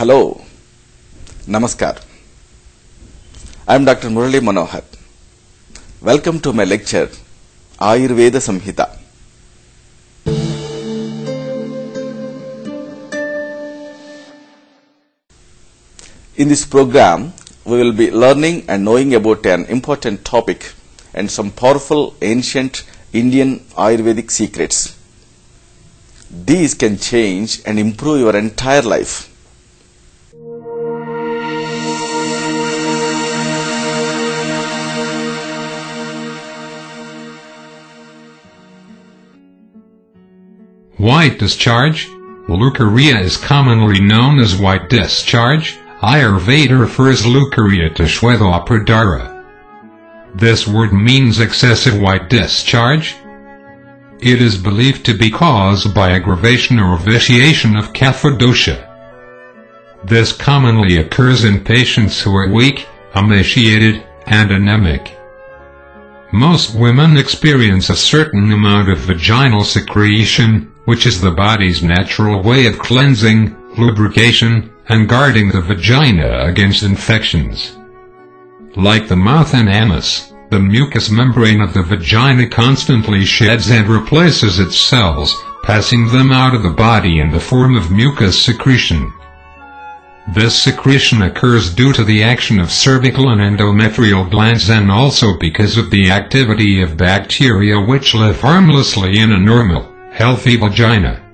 Hello, Namaskar. I am Dr. Murali Manohar. Welcome to my lecture, Ayurveda Samhitha. In this program, we will be learning and knowing about an important topic and some powerful ancient Indian Ayurvedic secrets. These can change and improve your entire life. White discharge. Leukorrhea is commonly known as white discharge. Ayurveda refers leukorrhea to Shweta. This word means excessive white discharge. It is believed to be caused by aggravation or vitiation of kapha dosha. This commonly occurs in patients who are weak, emaciated, and anemic. Most women experience a certain amount of vaginal secretion, which is the body's natural way of cleansing, lubrication, and guarding the vagina against infections. Like the mouth and anus, the mucous membrane of the vagina constantly sheds and replaces its cells, passing them out of the body in the form of mucus secretion. This secretion occurs due to the action of cervical and endometrial glands and also because of the activity of bacteria which live harmlessly in a normal, healthy vagina.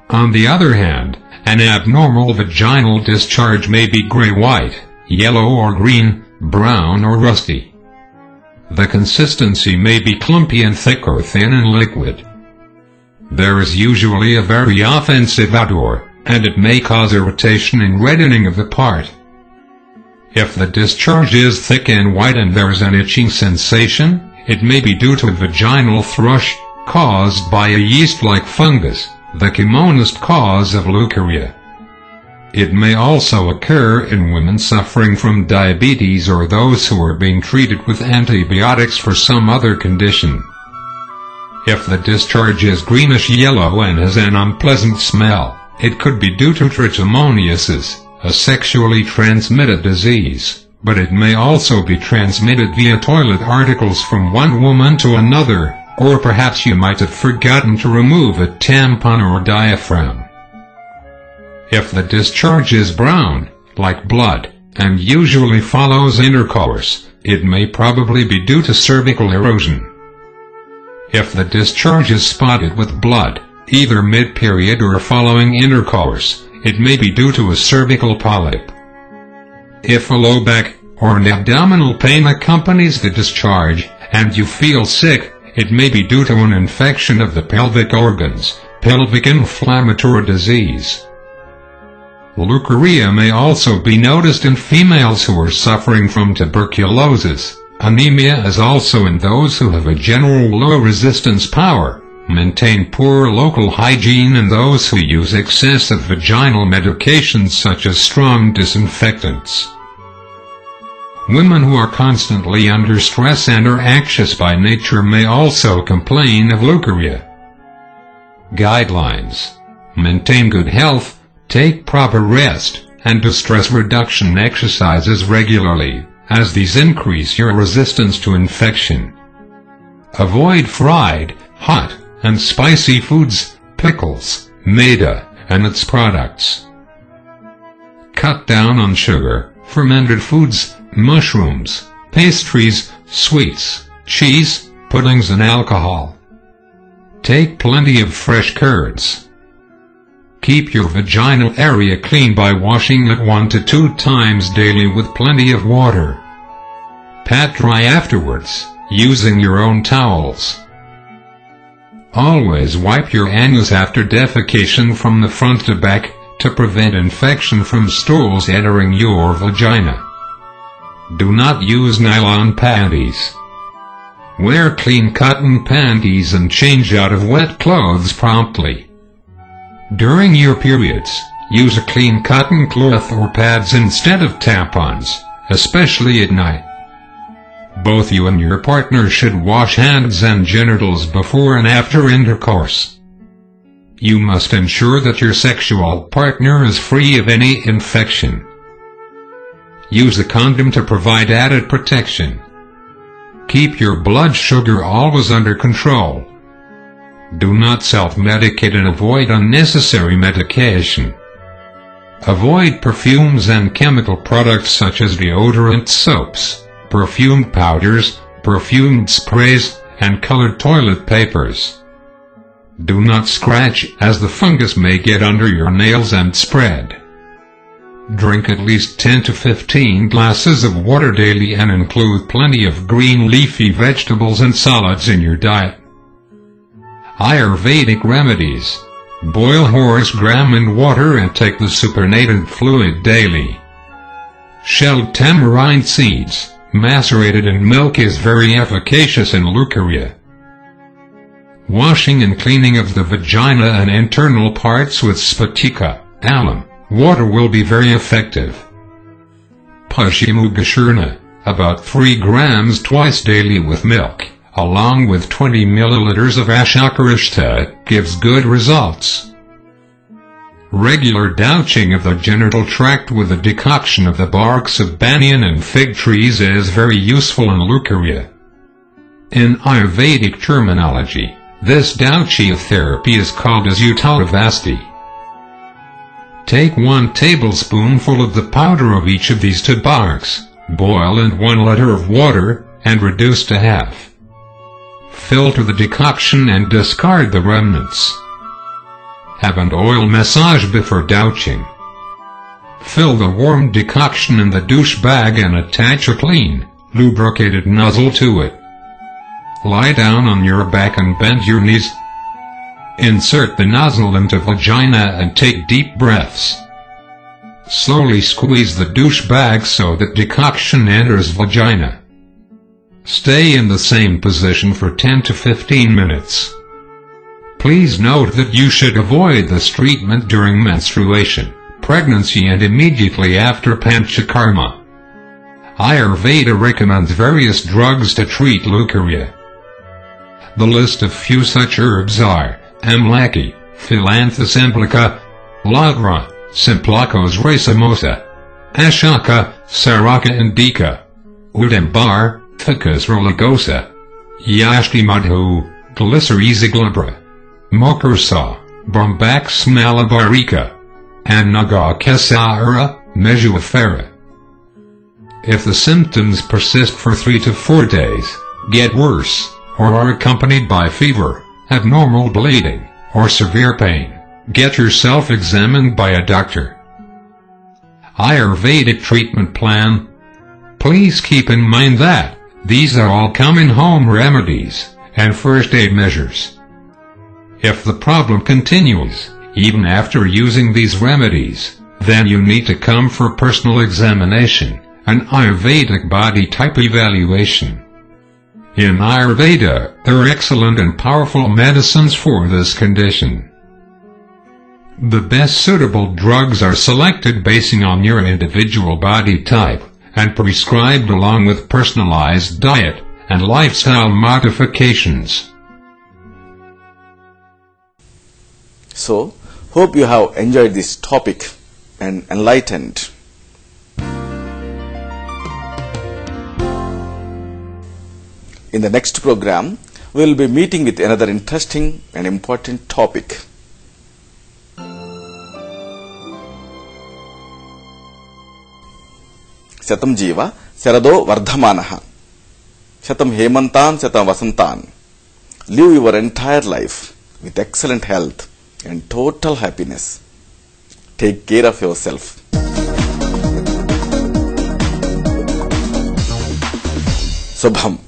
On the other hand, an abnormal vaginal discharge may be gray-white, yellow or green, brown or rusty. The consistency may be clumpy and thick or thin and liquid. There is usually a very offensive odor, and it may cause irritation and reddening of the part. If the discharge is thick and white and there is an itching sensation, it may be due to a vaginal thrush, caused by a yeast-like fungus, the commonest cause of leukorrhea. It may also occur in women suffering from diabetes or those who are being treated with antibiotics for some other condition. If the discharge is greenish-yellow and has an unpleasant smell, it could be due to trichomoniasis, a sexually transmitted disease, but it may also be transmitted via toilet articles from one woman to another, or perhaps you might have forgotten to remove a tampon or diaphragm. If the discharge is brown, like blood, and usually follows intercourse, it may probably be due to cervical erosion. If the discharge is spotted with blood, either mid-period or following intercourse, it may be due to a cervical polyp. If a low back or an abdominal pain accompanies the discharge, and you feel sick, it may be due to an infection of the pelvic organs, pelvic inflammatory disease. Leukorrhea may also be noticed in females who are suffering from tuberculosis. Anemia is also in those who have a general low resistance power, maintain poor local hygiene, and those who use excessive vaginal medications such as strong disinfectants. Women who are constantly under stress and are anxious by nature may also complain of leukorrhea. Guidelines: maintain good health, take proper rest, and do stress reduction exercises regularly, as these increase your resistance to infection. Avoid fried, hot, and spicy foods, pickles, maida, and its products. Cut down on sugar, fermented foods, mushrooms, pastries, sweets, cheese, puddings, and alcohol. Take plenty of fresh curds. Keep your vaginal area clean by washing it 1 to 2 times daily with plenty of water. Pat dry afterwards, using your own towels. Always wipe your anus after defecation from the front to back, to prevent infection from stools entering your vagina. Do not use nylon panties. Wear clean cotton panties and change out of wet clothes promptly. During your periods, use a clean cotton cloth or pads instead of tampons, especially at night. Both you and your partner should wash hands and genitals before and after intercourse. You must ensure that your sexual partner is free of any infection. Use a condom to provide added protection. Keep your blood sugar always under control. Do not self-medicate and avoid unnecessary medication. Avoid perfumes and chemical products such as deodorant soaps, perfumed powders, perfumed sprays, and colored toilet papers. Do not scratch, as the fungus may get under your nails and spread. Drink at least 10 to 15 glasses of water daily and include plenty of green leafy vegetables and salads in your diet. Ayurvedic Remedies. Boil horse gram in water and take the supernatant fluid daily. Shelled tamarind seeds, macerated in milk, is very efficacious in leukorrhea. Washing and cleaning of the vagina and internal parts with spatika, alum, water will be very effective. Pashimugashurna, about 3 grams twice daily with milk, along with 20 milliliters of Ashakarishta, gives good results. Regular douching of the genital tract with a decoction of the barks of banyan and fig trees is very useful in leukorrhea. In Ayurvedic terminology, this douching therapy is called as Uttaravasti. Take 1 tablespoonful of the powder of each of these 2 barks, boil in 1 liter of water, and reduce to half. Filter the decoction and discard the remnants. Have an oil massage before douching. Fill the warm decoction in the douche bag and attach a clean, lubricated nozzle to it. Lie down on your back and bend your knees. Insert the nozzle into vagina and take deep breaths. Slowly squeeze the douche bag so that decoction enters vagina. Stay in the same position for 10 to 15 minutes. Please note that you should avoid this treatment during menstruation, pregnancy, and immediately after Panchakarma. Ayurveda recommends various drugs to treat leukorrhea. The list of few such herbs are Amlaki, Phyllanthus emplica, Lagra, Simplacos racemosa, Ashaka, Saraka indica, Udambar, Ficus ruligosa, Yashti madhu, Glyceris glabra, Mokursa, Bombax malabarica, and Nagar Kesara, Mejuifera. If the symptoms persist for 3 to 4 days, get worse, or are accompanied by fever, abnormal bleeding, or severe pain, get yourself examined by a doctor. Ayurvedic treatment plan. Please keep in mind that these are all common home remedies and first aid measures. If the problem continues, even after using these remedies, then you need to come for personal examination, an Ayurvedic body type evaluation. In Ayurveda, there are excellent and powerful medicines for this condition. The best suitable drugs are selected basing on your individual body type, and prescribed along with personalized diet and lifestyle modifications. So, hope you have enjoyed this topic and enlightened. In the next program, we will be meeting with another interesting and important topic. Shatam Jiva, Sarado Vardhamanaha. Shatam Hemantan, Shatam Vasantan. Live your entire life with excellent health and total happiness. Take care of yourself. Subham.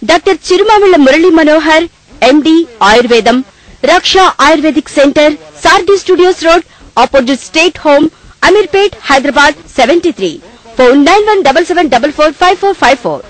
Dr. Chirumamilla Murali Manohar, MD, Ayurvedam, Raksha Ayurvedic Center, Sardi Studios Road, opposite State Home, Amirpet, Hyderabad 73. Phone 9177445454.